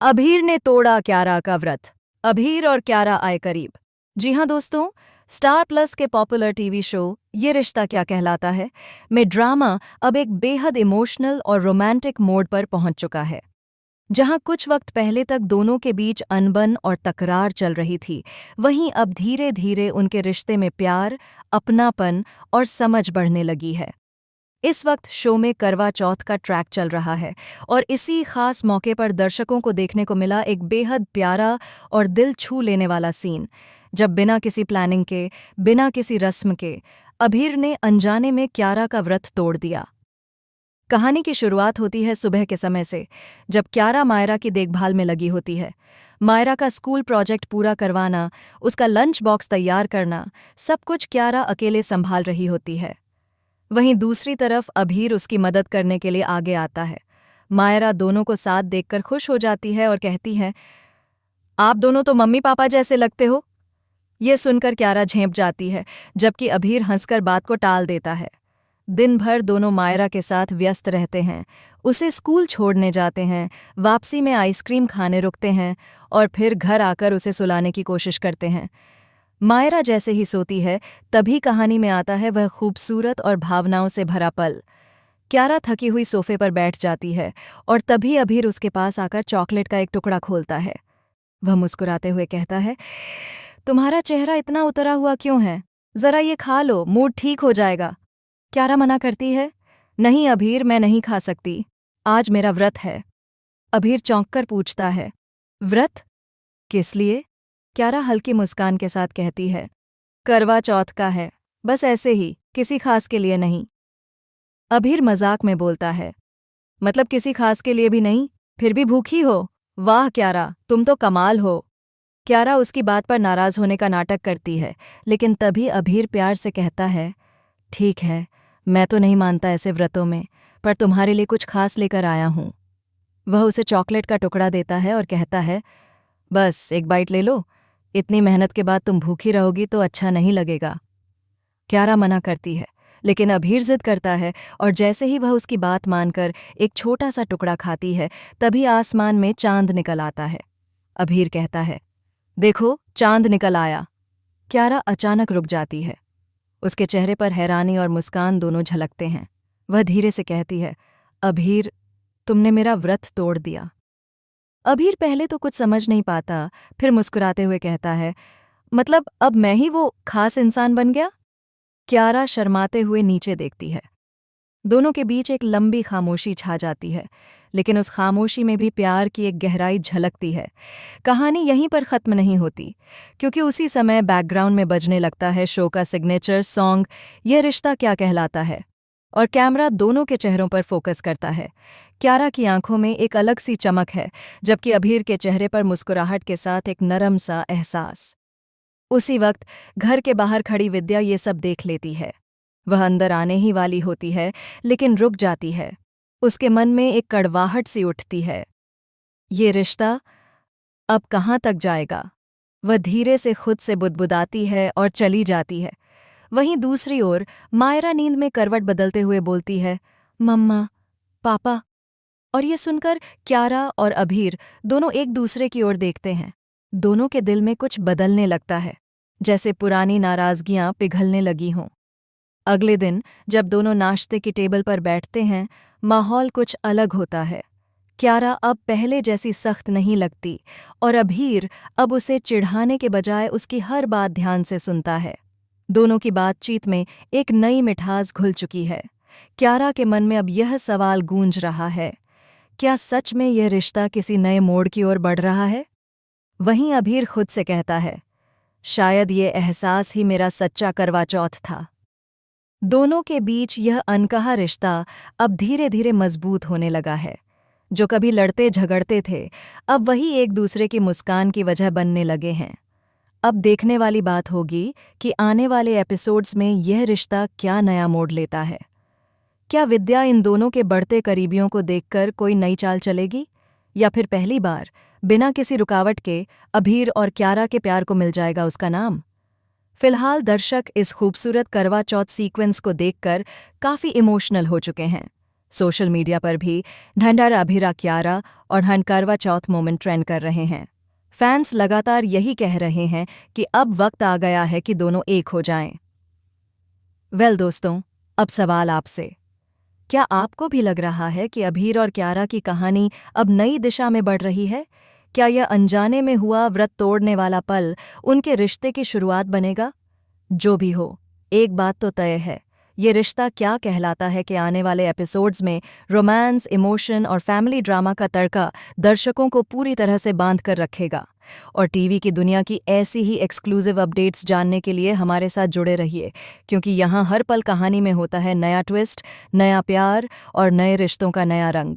अभीर ने तोड़ा क्यारा का व्रत। अभीर और क्यारा आए करीब। जी हाँ दोस्तों, स्टार प्लस के पॉपुलर टीवी शो ये रिश्ता क्या कहलाता है में ड्रामा अब एक बेहद इमोशनल और रोमांटिक मोड पर पहुंच चुका है। जहां कुछ वक्त पहले तक दोनों के बीच अनबन और तकरार चल रही थी, वहीं अब धीरे धीरे उनके रिश्ते में प्यार, अपनापन और समझ बढ़ने लगी है। इस वक्त शो में करवा चौथ का ट्रैक चल रहा है और इसी खास मौके पर दर्शकों को देखने को मिला एक बेहद प्यारा और दिल छू लेने वाला सीन, जब बिना किसी प्लानिंग के, बिना किसी रस्म के, अभीर ने अनजाने में क्यारा का व्रत तोड़ दिया। कहानी की शुरुआत होती है सुबह के समय से, जब क्यारा मायरा की देखभाल में लगी होती है। मायरा का स्कूल प्रोजेक्ट पूरा करवाना, उसका लंच बॉक्स तैयार करना, सब कुछ क्यारा अकेले संभाल रही होती है। वहीं दूसरी तरफ अभीर उसकी मदद करने के लिए आगे आता है। मायरा दोनों को साथ देखकर खुश हो जाती है और कहती है, आप दोनों तो मम्मी पापा जैसे लगते हो। ये सुनकर क्यारा झेंप जाती है, जबकि अभीर हंसकर बात को टाल देता है। दिन भर दोनों मायरा के साथ व्यस्त रहते हैं, उसे स्कूल छोड़ने जाते हैं, वापसी में आइसक्रीम खाने रुकते हैं और फिर घर आकर उसे सुलाने की कोशिश करते हैं। मायरा जैसे ही सोती है, तभी कहानी में आता है वह खूबसूरत और भावनाओं से भरा पल। क्यारा थकी हुई सोफे पर बैठ जाती है और तभी अभीर उसके पास आकर चॉकलेट का एक टुकड़ा खोलता है। वह मुस्कुराते हुए कहता है, तुम्हारा चेहरा इतना उतरा हुआ क्यों है? जरा ये खा लो, मूड ठीक हो जाएगा। क्यारा मना करती है, नहीं अभीर, मैं नहीं खा सकती, आज मेरा व्रत है। अभीर चौंककर पूछता है, व्रत? किस लिए? क्यारा हल्की मुस्कान के साथ कहती है, करवा चौथ का है, बस ऐसे ही, किसी खास के लिए नहीं। अभीर मजाक में बोलता है, मतलब किसी खास के लिए भी नहीं, फिर भी भूखी हो? वाह क्यारा, तुम तो कमाल हो। क्यारा उसकी बात पर नाराज होने का नाटक करती है, लेकिन तभी अभीर प्यार से कहता है, ठीक है, मैं तो नहीं मानता ऐसे व्रतों में, पर तुम्हारे लिए कुछ खास लेकर आया हूं। वह उसे चॉकलेट का टुकड़ा देता है और कहता है, बस एक बाइट ले लो, इतनी मेहनत के बाद तुम भूखी रहोगी तो अच्छा नहीं लगेगा। क्यारा मना करती है, लेकिन अभीर जिद करता है और जैसे ही वह उसकी बात मानकर एक छोटा सा टुकड़ा खाती है, तभी आसमान में चांद निकल आता है। अभीर कहता है, देखो चांद निकल आया। क्यारा अचानक रुक जाती है। उसके चेहरे पर हैरानी और मुस्कान दोनों झलकते हैं। वह धीरे से कहती है, अभीर, तुमने मेरा व्रत तोड़ दिया। अभीर पहले तो कुछ समझ नहीं पाता, फिर मुस्कुराते हुए कहता है, मतलब अब मैं ही वो खास इंसान बन गया? क्यारा शर्माते हुए नीचे देखती है। दोनों के बीच एक लंबी खामोशी छा जाती है, लेकिन उस खामोशी में भी प्यार की एक गहराई झलकती है। कहानी यहीं पर ख़त्म नहीं होती, क्योंकि उसी समय बैकग्राउंड में बजने लगता है शो का सिग्नेचर सॉन्ग ये रिश्ता क्या कहलाता है, और कैमरा दोनों के चेहरों पर फोकस करता है। क्यारा की आंखों में एक अलग सी चमक है, जबकि अभीर के चेहरे पर मुस्कुराहट के साथ एक नरम सा एहसास। उसी वक्त घर के बाहर खड़ी विद्या ये सब देख लेती है। वह अंदर आने ही वाली होती है, लेकिन रुक जाती है। उसके मन में एक कड़वाहट सी उठती है। ये रिश्ता अब कहाँ तक जाएगा? वह धीरे से खुद से बुदबुदाती है और चली जाती है। वहीं दूसरी ओर मायरा नींद में करवट बदलते हुए बोलती है, मम्मा, पापा। और ये सुनकर क्यारा और अभीर दोनों एक दूसरे की ओर देखते हैं। दोनों के दिल में कुछ बदलने लगता है, जैसे पुरानी नाराजगियां पिघलने लगी हों। अगले दिन जब दोनों नाश्ते की टेबल पर बैठते हैं, माहौल कुछ अलग होता है। क्यारा अब पहले जैसी सख्त नहीं लगती और अभीर अब उसे चिढ़ाने के बजाय उसकी हर बात ध्यान से सुनता है। दोनों की बातचीत में एक नई मिठास घुल चुकी है। क्यारा के मन में अब यह सवाल गूंज रहा है, क्या सच में यह रिश्ता किसी नए मोड़ की ओर बढ़ रहा है? वहीं अभीर खुद से कहता है, शायद ये एहसास ही मेरा सच्चा करवा चौथ था। दोनों के बीच यह अनकहा रिश्ता अब धीरे धीरे मजबूत होने लगा है। जो कभी लड़ते झगड़ते थे, अब वही एक दूसरे की मुस्कान की वजह बनने लगे हैं। अब देखने वाली बात होगी कि आने वाले एपिसोड्स में यह रिश्ता क्या नया मोड़ लेता है। क्या विद्या इन दोनों के बढ़ते करीबियों को देखकर कोई नई चाल चलेगी, या फिर पहली बार बिना किसी रुकावट के अभीर और क्यारा के प्यार को मिल जाएगा उसका नाम? फिलहाल दर्शक इस खूबसूरत करवा चौथ सीक्वेंस को देखकर काफ़ी इमोशनल हो चुके हैं। सोशल मीडिया पर भी ढंढार अभिरा क्यारा और हंडकारवा चौथ मोमेंट ट्रेंड कर रहे हैं। फैंस लगातार यही कह रहे हैं कि अब वक्त आ गया है कि दोनों एक हो जाएं। दोस्तों, अब सवाल आपसे, क्या आपको भी लग रहा है कि अभीर और क्यारा की कहानी अब नई दिशा में बढ़ रही है? क्या यह अनजाने में हुआ व्रत तोड़ने वाला पल उनके रिश्ते की शुरुआत बनेगा? जो भी हो, एक बात तो तय है, ये रिश्ता क्या कहलाता है कि आने वाले एपिसोड्स में रोमांस, इमोशन और फैमिली ड्रामा का तड़का दर्शकों को पूरी तरह से बांध कर रखेगा। और टीवी की दुनिया की ऐसी ही एक्सक्लूसिव अपडेट्स जानने के लिए हमारे साथ जुड़े रहिए, क्योंकि यहाँ हर पल कहानी में होता है नया ट्विस्ट, नया प्यार और नए रिश्तों का नया रंग।